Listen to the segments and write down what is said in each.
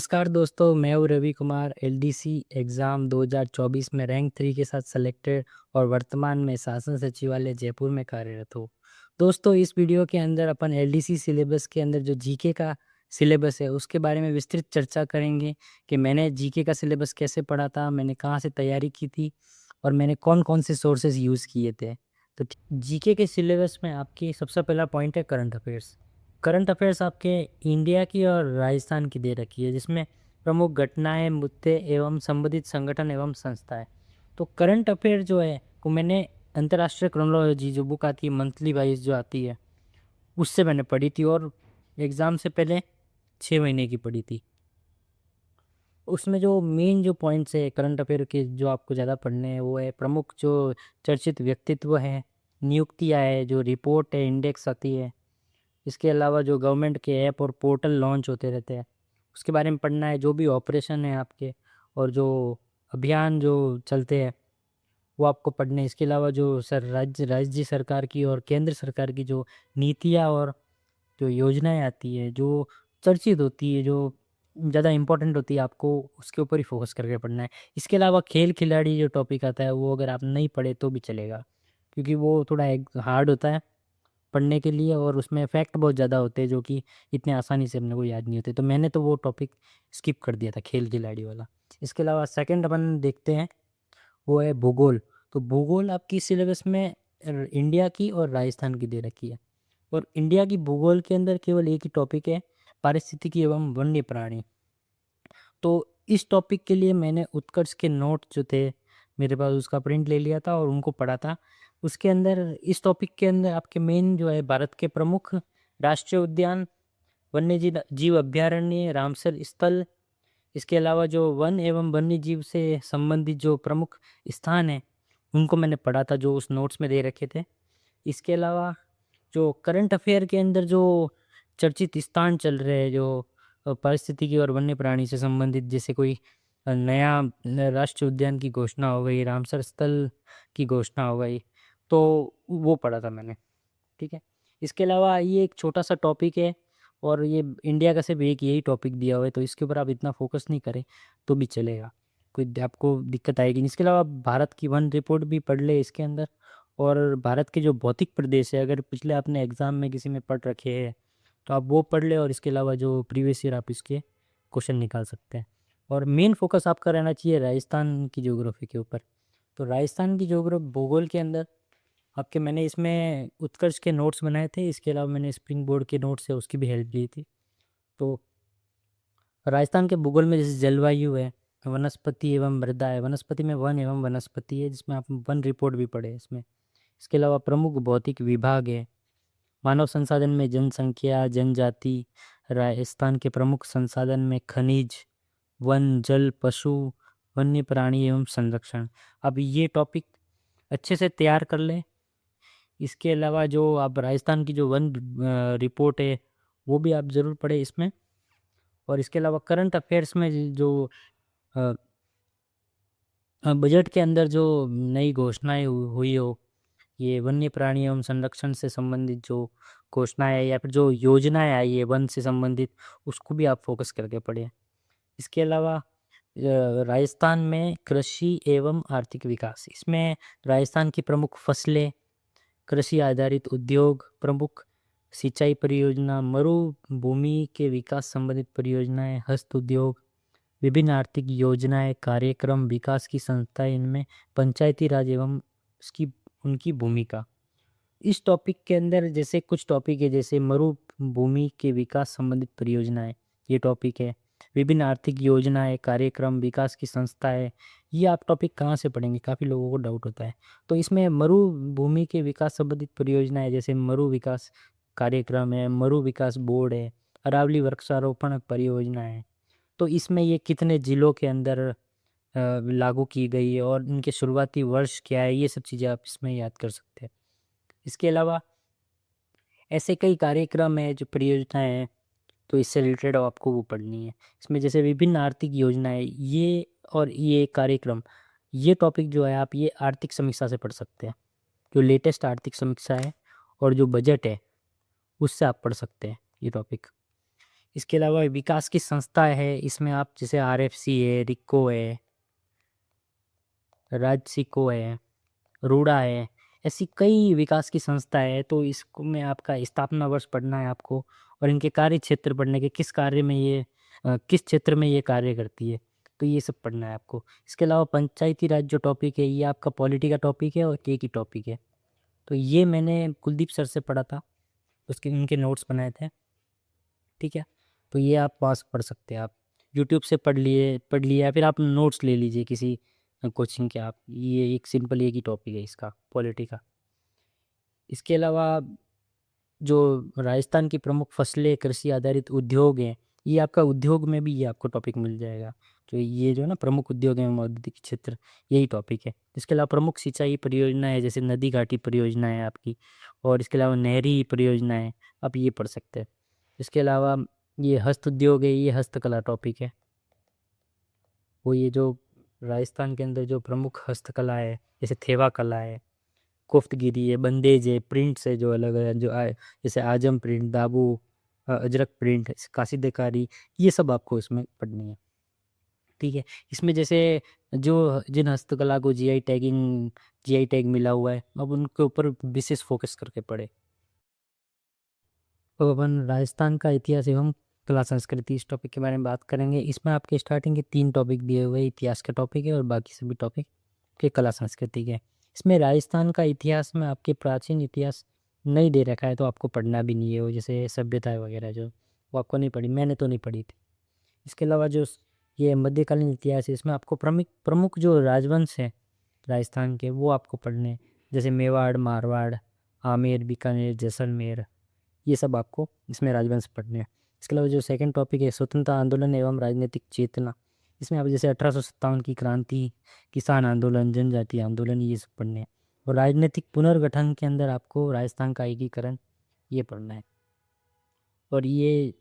नमस्कार दोस्तों, मैं हूँ रवि कुमार। एलडीसी एग्ज़ाम 2024 में रैंक 3 के साथ सेलेक्टेड और वर्तमान में शासन सचिवालय जयपुर में कार्यरत हूँ। दोस्तों, इस वीडियो के अंदर अपन एलडीसी सिलेबस के अंदर जो जीके का सिलेबस है उसके बारे में विस्तृत चर्चा करेंगे कि मैंने जीके का सिलेबस कैसे पढ़ा था, मैंने कहाँ से तैयारी की थी और मैंने कौन-कौन से सोर्सेज़ यूज़ किए थे। तो जीके के सिलेबस में आपकी सबसे पहला पॉइंट है करंट अफ़ेयर्स। करंट अफेयर्स आपके इंडिया की और राजस्थान की दे रखी है, जिसमें प्रमुख घटनाएं, मुद्दे एवं संबंधित संगठन एवं संस्थाएं। तो करंट अफेयर जो है वो मैंने अंतर्राष्ट्रीय क्रोनोलॉजी जो बुक आती है मंथली वाइज जो आती है उससे मैंने पढ़ी थी और एग्ज़ाम से पहले 6 महीने की पढ़ी थी। उसमें जो मेन जो पॉइंट्स है करंट अफेयर के जो आपको ज़्यादा पढ़ने हैं वो है प्रमुख जो चर्चित व्यक्तित्व हैं, नियुक्तियाँ है, जो रिपोर्ट है, इंडेक्स आती है। इसके अलावा जो गवर्नमेंट के ऐप और पोर्टल लॉन्च होते रहते हैं, उसके बारे में पढ़ना है। जो भी ऑपरेशन है आपके और जो अभियान जो चलते हैं, वो आपको पढ़ने हैं। इसके अलावा जो राज्य सरकार की और केंद्र सरकार की जो नीतियाँ और जो योजनाएँ आती है, जो चर्चित होती है, जो ज़्यादा इम्पोर्टेंट होती है, आपको उसके ऊपर ही फ़ोकस करके पढ़ना है। इसके अलावा खेल खिलाड़ी जो टॉपिक आता है, वो अगर आप नहीं पढ़े तो भी चलेगा, क्योंकि वो थोड़ा एक हार्ड होता है पढ़ने के लिए और उसमें फैक्ट बहुत ज़्यादा होते हैं जो कि इतने आसानी से अपने को याद नहीं होते। तो मैंने तो वो टॉपिक स्किप कर दिया था खेल खिलाड़ी वाला। इसके अलावा सेकंड अपन देखते हैं, वो है भूगोल। तो भूगोल आपकी सिलेबस में इंडिया की और राजस्थान की दे रखी है और इंडिया की भूगोल के अंदर केवल एक ही टॉपिक है, पारिस्थितिकी एवं वन्य प्राणी। तो इस टॉपिक के लिए मैंने उत्कर्ष के नोट जो थे मेरे पास उसका प्रिंट ले लिया था और उनको पढ़ा था। उसके अंदर इस टॉपिक के अंदर आपके मेन जो है भारत के प्रमुख राष्ट्रीय उद्यान, वन्य जीव अभयारण्य, रामसर स्थल, इसके अलावा जो वन एवं वन्य जीव से संबंधित जो प्रमुख स्थान हैं, उनको मैंने पढ़ा था जो उस नोट्स में दे रखे थे। इसके अलावा जो करंट अफेयर के अंदर जो चर्चित स्थान चल रहे हैं, जो पारिस्थितिकी और वन्य प्राणी से संबंधित, जैसे कोई नया राष्ट्रीय उद्यान की घोषणा हो गई, रामसर स्थल की घोषणा हो गई, तो वो पढ़ा था मैंने। ठीक है। इसके अलावा ये एक छोटा सा टॉपिक है और ये इंडिया का सिर्फ एक यही टॉपिक दिया हुआ है, तो इसके ऊपर आप इतना फोकस नहीं करें तो भी चलेगा, कोई आपको दिक्कत आएगी नहीं। इसके अलावा भारत की वन रिपोर्ट भी पढ़ ले इसके अंदर, और भारत के जो भौतिक प्रदेश है, अगर पिछले आपने एग्ज़ाम में किसी में पढ़ रखे हैं तो आप वो पढ़ ले, और इसके अलावा जो प्रीवियस ईयर आप इसके क्वेश्चन निकाल सकते हैं। और मेन फोकस आपका रहना चाहिए राजस्थान की ज्योग्राफी के ऊपर। तो राजस्थान की ज्योग्राफी भूगोल के अंदर आपके मैंने इसमें उत्कर्ष के नोट्स बनाए थे, इसके अलावा मैंने स्प्रिंग बोर्ड के नोट्स है उसकी भी हेल्प ली थी। तो राजस्थान के भूगोल में जैसे जलवायु है, वनस्पति एवं मृदा है, वनस्पति में वन एवं वनस्पति है जिसमें आप वन रिपोर्ट भी पढ़े इसमें। इसके अलावा प्रमुख भौतिक विभाग है, मानव संसाधन में जनसंख्या, जनजाति, राजस्थान के प्रमुख संसाधन में खनिज, वन, जल, पशु, वन्य प्राणी एवं संरक्षण। अब ये टॉपिक अच्छे से तैयार कर लें। इसके अलावा जो आप राजस्थान की जो वन रिपोर्ट है वो भी आप ज़रूर पढ़ें इसमें। और इसके अलावा करंट अफेयर्स में जो अ, बजट के अंदर जो नई घोषणाएं हुई हो, ये वन्य प्राणी एवं संरक्षण से संबंधित जो घोषणाएं आई या फिर जो योजनाएं आई है वन से संबंधित, उसको भी आप फोकस करके पढ़ें। इसके अलावा राजस्थान में कृषि एवं आर्थिक विकास, इसमें राजस्थान की प्रमुख फसलें, कृषि आधारित उद्योग, प्रमुख सिंचाई परियोजना, मरुभूमि के विकास संबंधित परियोजनाएं, हस्त उद्योग, विभिन्न आर्थिक योजनाएं, कार्यक्रम, विकास की संस्थाएं, इनमें पंचायती राज एवं उसकी उनकी भूमिका। इस टॉपिक के अंदर जैसे कुछ टॉपिक है, जैसे मरुभूमि के विकास संबंधित परियोजनाएं, ये टॉपिक है। विभिन्न आर्थिक योजनाएं, कार्यक्रम, विकास की संस्थाएं, ये आप टॉपिक कहाँ से पढ़ेंगे, काफ़ी लोगों को डाउट होता है। तो इसमें मरुभूमि के विकास संबंधित परियोजनाएं जैसे मरु विकास कार्यक्रम है, मरु विकास बोर्ड है, अरावली वृक्षारोपण परियोजना है। तो इसमें ये कितने जिलों के अंदर लागू की गई है और इनके शुरुआती वर्ष क्या है, ये सब चीज़ें आप इसमें याद कर सकते हैं। इसके अलावा ऐसे कई कार्यक्रम हैं, जो परियोजनाएं हैं, तो इससे रिलेटेड आपको वो पढ़नी है। इसमें जैसे विभिन्न आर्थिक योजनाएं, ये और ये कार्यक्रम, ये टॉपिक जो है आप ये आर्थिक समीक्षा से पढ़ सकते हैं। जो लेटेस्ट आर्थिक समीक्षा है और जो बजट है उससे आप पढ़ सकते हैं ये टॉपिक। इसके अलावा विकास की संस्था है, इसमें आप जैसे आरएफसी है, रिको है, राजसिको है, रूड़ा है, ऐसी कई विकास की संस्था है। तो इसको में आपका स्थापना वर्ष पढ़ना है आपको, और इनके कार्य क्षेत्र पढ़ने के किस कार्य में ये किस क्षेत्र में ये कार्य करती है, तो ये सब पढ़ना है आपको। इसके अलावा पंचायती राज जो टॉपिक है, ये आपका पॉलिटी का टॉपिक है और के की टॉपिक है। तो ये मैंने कुलदीप सर से पढ़ा था, उसके उनके नोट्स बनाए थे, ठीक है। तो ये आप पास पढ़ सकते हैं, आप यूट्यूब से पढ़ लिया या फिर आप नोट्स ले लीजिए किसी कोचिंग के। आप ये एक सिंपल एक ही टॉपिक है इसका, पॉलिटी का। इसके अलावा जो राजस्थान की प्रमुख फसलें, कृषि आधारित उद्योग हैं, ये आपका उद्योग में भी ये आपको टॉपिक मिल जाएगा। तो ये जो है ना प्रमुख उद्योग एवं औद्योगिक क्षेत्र, यही टॉपिक है। इसके अलावा प्रमुख सिंचाई परियोजना है, जैसे नदी घाटी परियोजना है आपकी, और इसके अलावा नहरी परियोजना है, आप ये पढ़ सकते हैं। इसके अलावा ये हस्त उद्योग है, ये हस्तकला टॉपिक है। वो ये जो राजस्थान के अंदर जो प्रमुख हस्तकला है, जैसे थेवा कला है, कोफ्तगिरी है, बंदेज है, प्रिंट्स है जो अलग अलग जो आए, जैसे आजम प्रिंट, दाबू, अजरक प्रिंट, कासीदकारी, ये सब आपको इसमें पढ़नी है, ठीक है। इसमें जैसे जो जिन हस्तकला को जीआई टैग मिला हुआ है, अब उनके ऊपर विशेष फोकस करके पढ़े। तो अपन राजस्थान का इतिहास एवं कला संस्कृति इस टॉपिक के बारे में बात करेंगे। इसमें आपके स्टार्टिंग के 3 टॉपिक दिए हुए, इतिहास के टॉपिक है और बाकी सभी टॉपिक के कला संस्कृति के। इसमें राजस्थान का इतिहास में आपके प्राचीन इतिहास नहीं दे रखा है, तो आपको पढ़ना भी नहीं है, वो जैसे सभ्यता वगैरह जो, वो आपको नहीं पढ़ी, मैंने तो नहीं पढ़ी थी। इसके अलावा जो ये मध्यकालीन इतिहास है, इसमें आपको प्रमुख प्रमुख जो राजवंश हैं राजस्थान के, वो आपको पढ़ने हैं, जैसे मेवाड़, मारवाड़, आमेर, बीकानेर, जैसलमेर, ये सब आपको इसमें राजवंश पढ़ने हैं। इसके अलावा जो सेकंड टॉपिक है, स्वतंत्रता आंदोलन एवं राजनीतिक चेतना, इसमें आप जैसे 1857 की क्रांति, किसान आंदोलन, जनजाति आंदोलन, ये सब पढ़ने हैं। और राजनीतिक पुनर्गठन के अंदर आपको राजस्थान का एकीकरण, ये पढ़ना है। और ये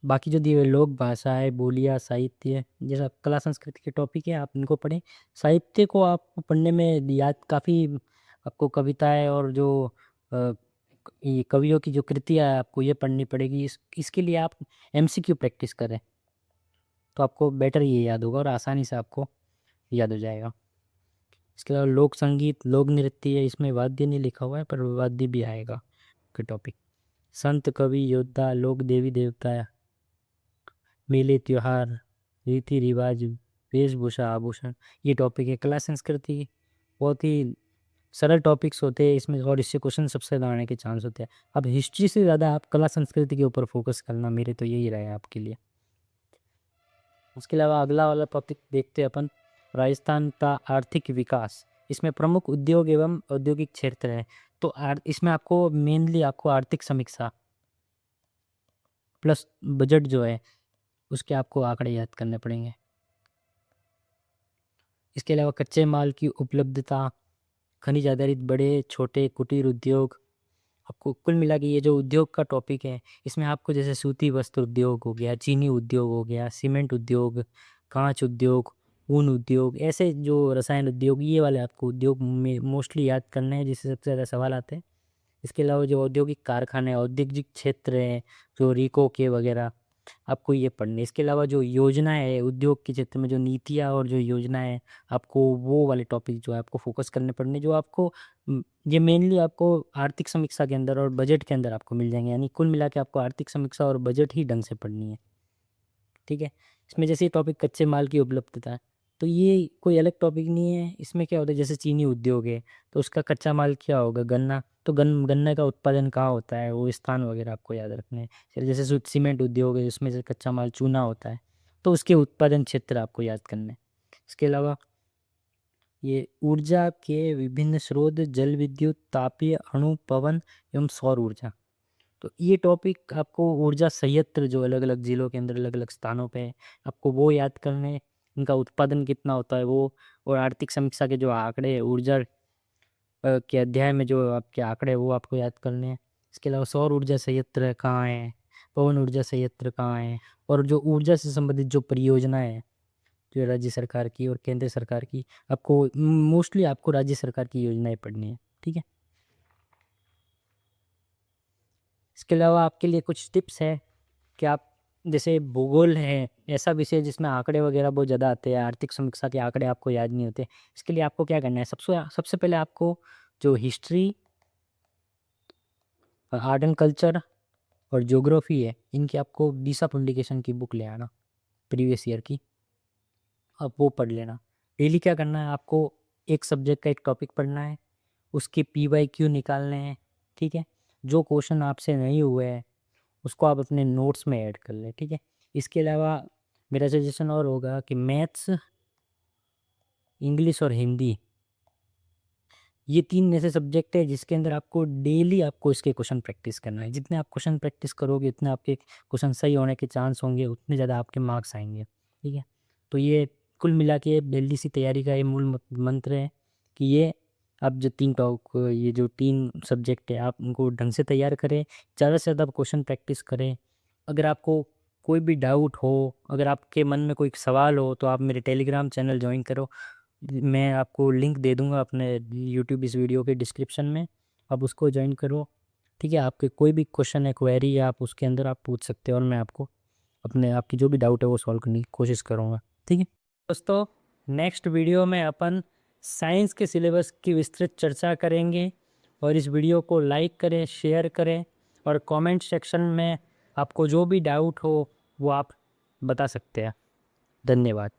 बाकी जो दिए हुए लोक भाषाएं, बोलियाँ, साहित्य, जैसा कला संस्कृति के टॉपिक है, आप इनको पढ़ें। साहित्य को आपको पढ़ने में याद काफ़ी, आपको कविताएं और जो अ, ये कवियों की जो कृतियाँ है, आपको ये पढ़नी पड़ेगी। इसके लिए आप एमसीक्यू प्रैक्टिस करें, तो आपको बेटर ये याद होगा और आसानी से आपको याद हो जाएगा। इसके अलावा लोक संगीत, लोक नृत्य है, इसमें वाद्य नहीं लिखा हुआ है पर वाद्य भी आएगा के टॉपिक। संत, कवि, योद्धा, लोक, देवी देवता, मेले, त्योहार, रीति रिवाज, वेशभूषा, आभूषण, ये टॉपिक है। कला संस्कृति बहुत ही सरल टॉपिक्स होते हैं इसमें, और इससे क्वेश्चन सबसे ज़्यादा आने के चांस होते हैं। अब हिस्ट्री से ज़्यादा आप कला संस्कृति के ऊपर फोकस करना, मेरे तो यही रहेगा आपके लिए। उसके अलावा अगला वाला टॉपिक देखते हैं अपन, राजस्थान का आर्थिक विकास। इसमें प्रमुख उद्योग एवं औद्योगिक क्षेत्र है। तो इसमें आपको मेनली आपको आर्थिक समीक्षा प्लस बजट जो है, उसके आपको आंकड़े याद करने पड़ेंगे। इसके अलावा कच्चे माल की उपलब्धता, खनिज आधारित बड़े छोटे कुटीर उद्योग, आपको कुल मिला के ये जो उद्योग का टॉपिक है, इसमें आपको जैसे सूती वस्त्र उद्योग हो गया, चीनी उद्योग हो गया, सीमेंट उद्योग, कांच उद्योग, ऊन उद्योग, ऐसे जो रसायन उद्योग, ये वाले आपको उद्योग में मोस्टली याद करने हैं, जिससे सबसे ज़्यादा सवाल आते हैं। इसके अलावा जो औद्योगिक कारखाने, औद्योगिक क्षेत्र हैं, जो रीको के वगैरह, आपको ये पढ़ने। इसके अलावा जो योजनाएं है उद्योग के क्षेत्र में, जो नीतियाँ और जो योजनाएं हैं, आपको वो वाले टॉपिक जो है आपको फोकस करने पड़ने, जो आपको ये मेनली आपको आर्थिक समीक्षा के अंदर और बजट के अंदर आपको मिल जाएंगे। यानी कुल मिला के आपको आर्थिक समीक्षा और बजट ही ढंग से पढ़नी है, ठीक है। इसमें जैसे टॉपिक कच्चे माल की उपलब्धता है, तो ये कोई अलग टॉपिक नहीं है। इसमें क्या होता है, जैसे चीनी उद्योग है, तो उसका कच्चा माल क्या होगा, गन्ना। तो गन्ने का उत्पादन कहाँ होता है, वो स्थान वगैरह आपको याद रखने हैं। फिर जैसे सीमेंट उद्योग है, जिसमें से कच्चा माल चूना होता है, तो उसके उत्पादन क्षेत्र आपको याद करने हैं। इसके अलावा ये ऊर्जा के विभिन्न स्रोत, जल विद्युत, तापीय, अणु, पवन एवं सौर ऊर्जा। तो ये टॉपिक आपको ऊर्जा संयंत्र जो अलग अलग जिलों के अंदर अलग अलग स्थानों पे है, आपको वो याद करने हैं। इनका उत्पादन कितना होता है वो, और आर्थिक समीक्षा के जो आंकड़े हैं, ऊर्जा के अध्याय में जो आपके आंकड़े हैं, वो आपको याद करने हैं। इसके अलावा सौर ऊर्जा संयंत्र कहाँ है, पवन ऊर्जा संयंत्र कहाँ है, और जो ऊर्जा से संबंधित जो परियोजनाएं हैं, जो राज्य सरकार की और केंद्र सरकार की, आपको मोस्टली आपको राज्य सरकार की योजनाएं पढ़नी है, ठीक है। इसके अलावा आपके लिए कुछ टिप्स है कि आप जैसे भूगोल है, ऐसा विषय जिसमें आंकड़े वगैरह बहुत ज़्यादा आते हैं, आर्थिक समीक्षा के आंकड़े आपको याद नहीं होते, इसके लिए आपको क्या करना है, सबसे सबसे पहले आपको जो हिस्ट्री, आर्ट एंड कल्चर और ज्योग्राफी है, इनकी आपको दिशा पब्लिकेशन की बुक ले आना, प्रीवियस ईयर की, आप वो पढ़ लेना। डेली क्या करना है आपको, एक सब्जेक्ट का एक टॉपिक पढ़ना है, उसके PYQ निकालने हैं, ठीक है। जो क्वेश्चन आपसे नहीं हुए हैं उसको आप अपने नोट्स में ऐड कर लें, ठीक है। इसके अलावा मेरा सजेशन और होगा कि मैथ्स, इंग्लिश और हिंदी, ये 3 ऐसे सब्जेक्ट है जिसके अंदर आपको डेली आपको इसके क्वेश्चन प्रैक्टिस करना है। जितने आप क्वेश्चन प्रैक्टिस करोगे उतने आपके क्वेश्चन सही होने के चांस होंगे, उतने ज़्यादा आपके मार्क्स आएँगे, ठीक है। तो ये कुल मिला के जल्दी सी तैयारी का ये मूल मंत्र है कि ये आप जो 3 सब्जेक्ट है आप उनको ढंग से तैयार करें, ज़्यादा से ज़्यादा क्वेश्चन प्रैक्टिस करें। अगर आपको कोई भी डाउट हो, अगर आपके मन में कोई सवाल हो तो आप मेरे टेलीग्राम चैनल जॉइन करो। मैं आपको लिंक दे दूँगा अपने यूट्यूब इस वीडियो के डिस्क्रिप्शन में, आप उसको जॉइन करो, ठीक है। आपके कोई भी क्वेश्चन है, क्वेरी है, आप उसके अंदर आप पूछ सकते हो और मैं आपको अपने आपकी जो भी डाउट है वो सॉल्व करने की कोशिश करूँगा, ठीक है। दोस्तों, नेक्स्ट वीडियो में अपन साइंस के सिलेबस की विस्तृत चर्चा करेंगे और इस वीडियो को लाइक करें, शेयर करें और कमेंट सेक्शन में आपको जो भी डाउट हो वो आप बता सकते हैं। धन्यवाद।